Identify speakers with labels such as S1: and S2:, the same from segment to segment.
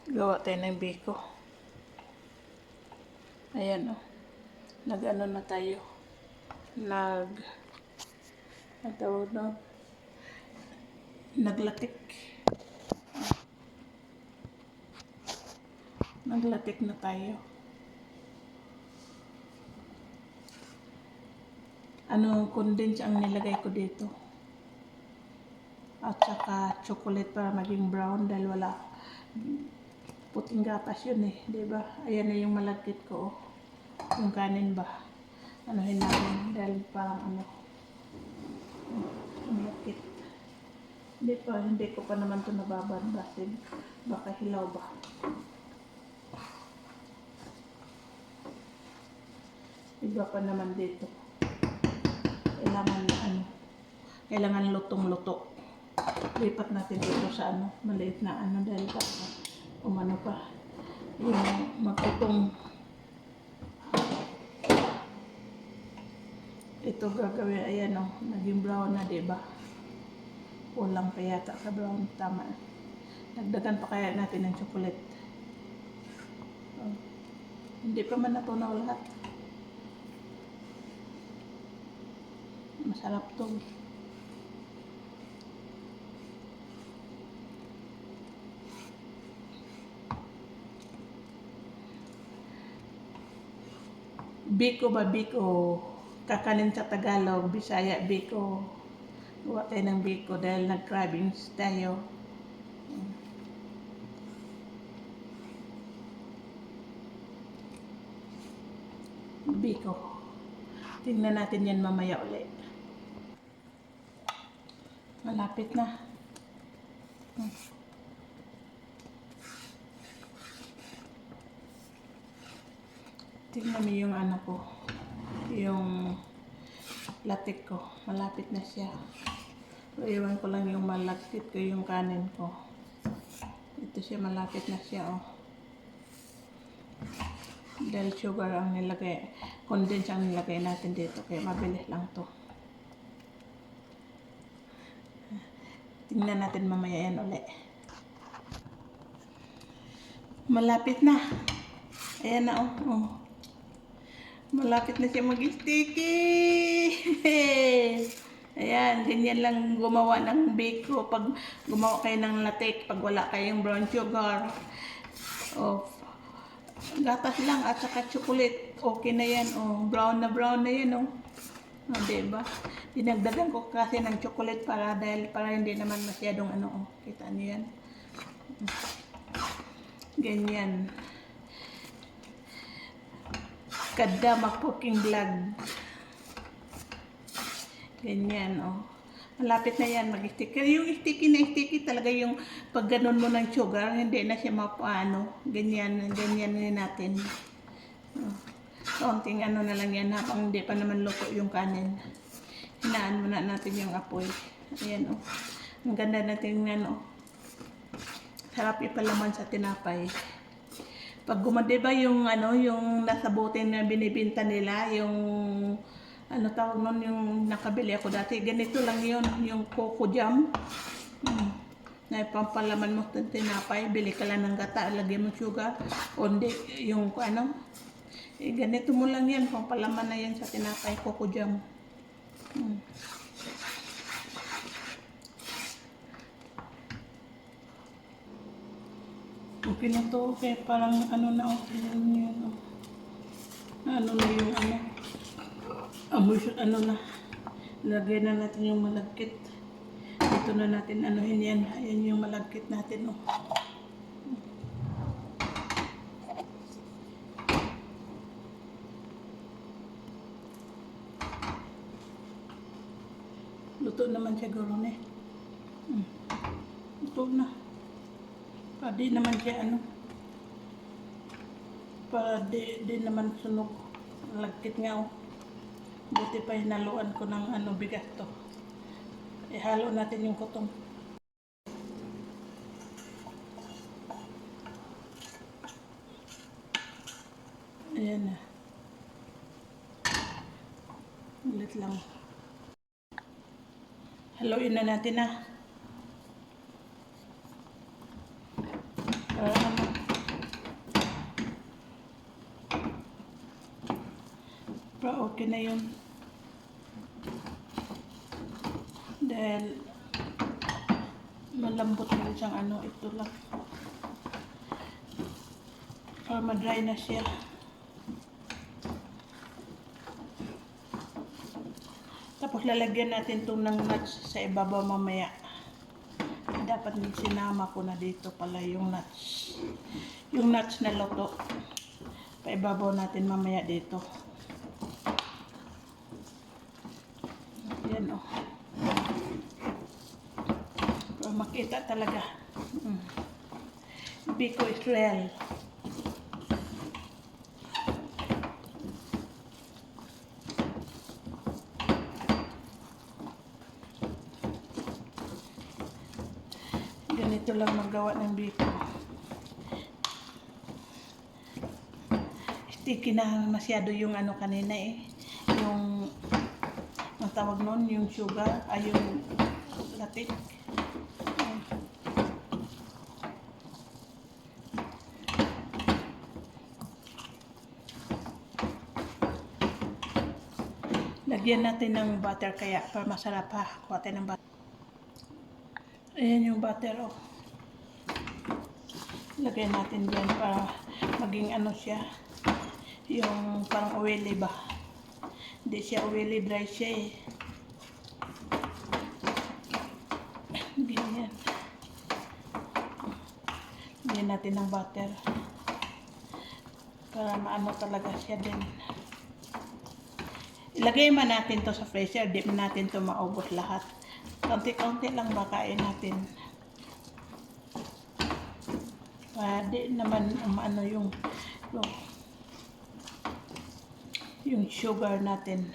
S1: Gawa tayo ng biko. Ayan o. Nag-ano na tayo. Tawag doon. Naglatik. Naglatik na tayo. Condense ang nilagay ko dito. At saka chocolate para maging brown dahil wala puting gatas yun eh, diba? Ayan na yung malagkit ko, oh. Yung kanin ba? Anuhin natin dahil parang malagkit. Hindi ko pa naman ito nababandasin. Baka hilaw ba? Iba pa naman dito. Kailangan lutong-luto. Lipat natin dito sa maliit na dahil baka umano pa. Yung magtutong. Ito gagawin, ayan o, naging brown na, diba? Kulang pa yata sa brown, tama. Dagdagan pa kaya natin ng chocolate. Hindi pa man natunaw lahat. Masarap to. Biko ba biko? Kakanin sa Tagalog, Bisaya biko. Gawa tayo ng biko dahil nag-cravings tayo. Biko. Tingnan natin yan mamaya ulit. Malapit na. Tingnan mo yung ko. Yung latik ko. Malapit na siya. So, iwan ko lang yung malagkit ko yung kanin ko. Ito siya, malapit na siya, oh. Dahil sugar ang nilagay, condense ang nilagay natin dito, kaya mabilis lang to. Tingnan natin mamaya yan ulit. Malapit na. Ayan na, oh. Malapit na siya mag-sticky. Ayan, ganyan lang gumawa ng biko. Pag gumawa kayo ng latik, pag wala kayong brown sugar, gatas lang at saka chocolate, okay na yan. Brown na yan. Diba? Dinagdagan ko kasi ng chocolate para hindi naman masyadong kita niyo yan. Ganyan. Kada mag-cooking vlog. Ganyan, oh. Malapit na yan mag-sticky. Yung sticky talaga yung pag ganun mo ng sugar, hindi na siya ganyan natin. Kaunting na lang yan habang hindi pa naman luto yung kanin. Hinaan muna natin yung apoy. Ayan, oh. Ang ganda natin sarap ipalaman sa tinapay. Pag diba yung yung nasa bote na binibinta nila, yung tawag nun, yung nakabili ako dati, ganito lang yun, yung coco jam. Na pampalaman mo sa tinapay, bili ka lang ng gata, lagyan mo sugar, o hindi, yung ganito mo lang yan, pampalaman na yan sa tinapay, coco jam. Okay na to, kaya parang na, yan, na yung amoy, na. Lagyan na natin yung malagkit. Ito na natin yan. Ayan yung malagkit natin, oh. Luto naman siguro na. Luto na. Di naman siya para di naman sunog. Lagkit nga, oh. Buti pa hinaluan ko ng bigas to. Ihalo natin yung kutong. Ayan na. Ulit lang. Haluin na natin, okay na yun. Dahil malambot na siyang ano, ito lang. Para ma-dry na siya. Tapos lalagyan natin itong ng nuts sa ibabaw mamaya. Dapat sinama ko na dito pala yung nuts. Yung nuts na luto. Paibabaw natin mamaya dito. Yan o. Para makita talaga. Biko is real. Ganito lang magawa ng biko. Sticky na masyado yung ano kanina eh. Yung ang tawag nun, yung sugar, ay yung latik. Lagyan natin ng butter kaya para masarap ha. Kuha tayo ng butter. Ayan yung butter oh. Lagyan natin dyan para maging ano siya. Yung parang oily ba. Hindi siya oily, dry siya eh. Ganyan. Lagyan natin ng butter. Para maano talaga siya din. Ilagay man natin to sa freezer, di man natin to maubos lahat. Kaunti-kaunti lang bakain natin. Di naman ano yung sugar natin.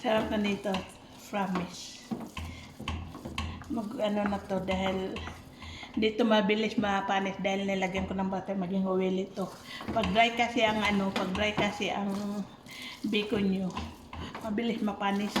S1: Sarap na nito, promise. Ano na to dahil dito mabilis mapanis dahil nilagyan ko ng butter, maging oily ito. Pag dry kasi ang biko nyo, mabilis mapanis.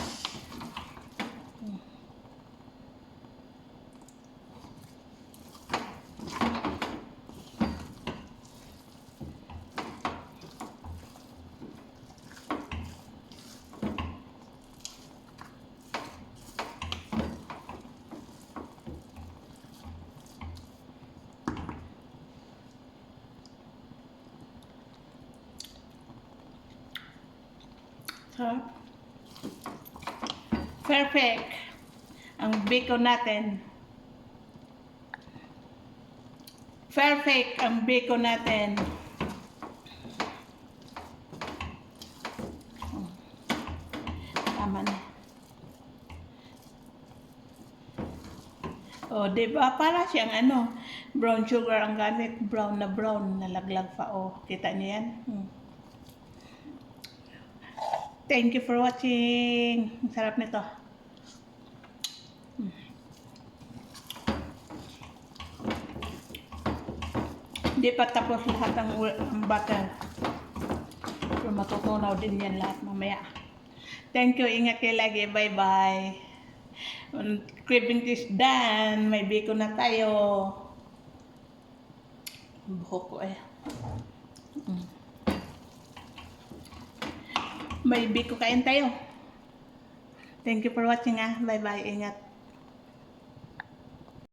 S1: Sarap. Perfect. Ang biko natin. Perfect ang biko natin. Tama na. Oh, di ba? Para siyang brown sugar ang gamit. Brown, nalaglag pa. Oh, kita niyo yan? Thank you for watching. Ang sarap nito. Hindi pa tapos lahat ang butter. So, matutunaw din yan lahat mamaya. Thank you. Ingat kayo lagi. Bye-bye. Craving is done. May biko na tayo. Buhok ko eh. May biko kain tayo. Thank you for watching ah. Bye-bye. Ingat.